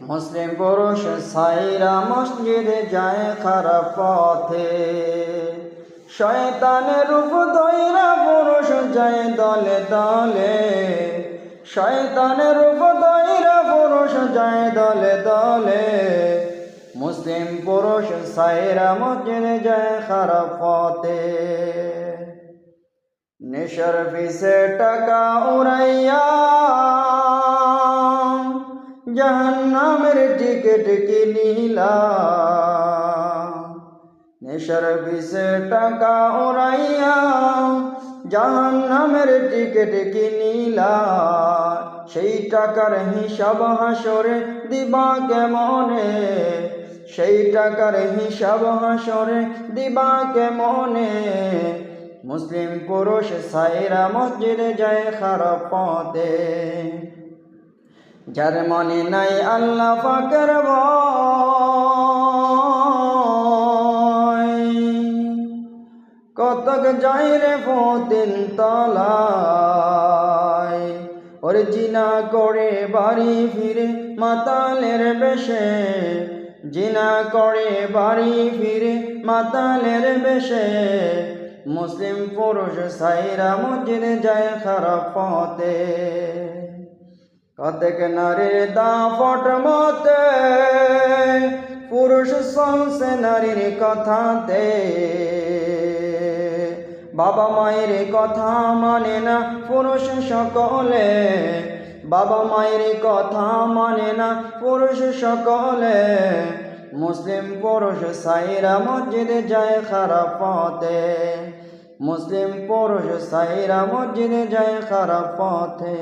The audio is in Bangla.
মুসলিম পুরুষ সাইরা মসজিদে যায় খারাপ পথে, শয়তানের রূপ ধইরা পুরুষ যায় দলে দলে, শয়তানের রূপ ধইরা পুরুষ যায় দলে দলে। মুসলিম পুরুষ সাইরা মসজিদে যায় খারাপ পথে, নেশার পিছে টাকা উড়াইয়া জাহান্নামের টিকিট কিনিলা, নেশার পিছে টাকা উড়াইয়া জাহান্নামের টিকিট কিনিলা। সেই টাকার হিসাব হাসরে দিবা কেমনে, সেই টাকার হিসাব হাসরে দিবা কেমনে। মুসলিম পুরুষ সাইরা মসজিদে যায় খারাপ পথে, যার মনে নাই আল্লাহ পাকের ভয়, কতক যায় রে পতিন তলায়। ওরে জিনা করে বাড়ি ফিরে মাতালের বেশে, জিনা করে বাড়ি ফিরে মাতালের বেশে। মুসলিম পুরুষ সাইরা মসজিদে যায় খারাপ পথে, কতক নারীর দাপট মতে পুরুষ চলছে নারীর কথাতে। বাবা মায়ের কথা মানে না পুরুষ সকলে, বাবা মায়ের কথা মানে না পুরুষ সকলে। মুসলিম পুরুষ সাইরা মসজিদে যায় খারাপ পথে, মুসলিম পুরুষ সাইরা মসজিদে যায় খারাপ পথে।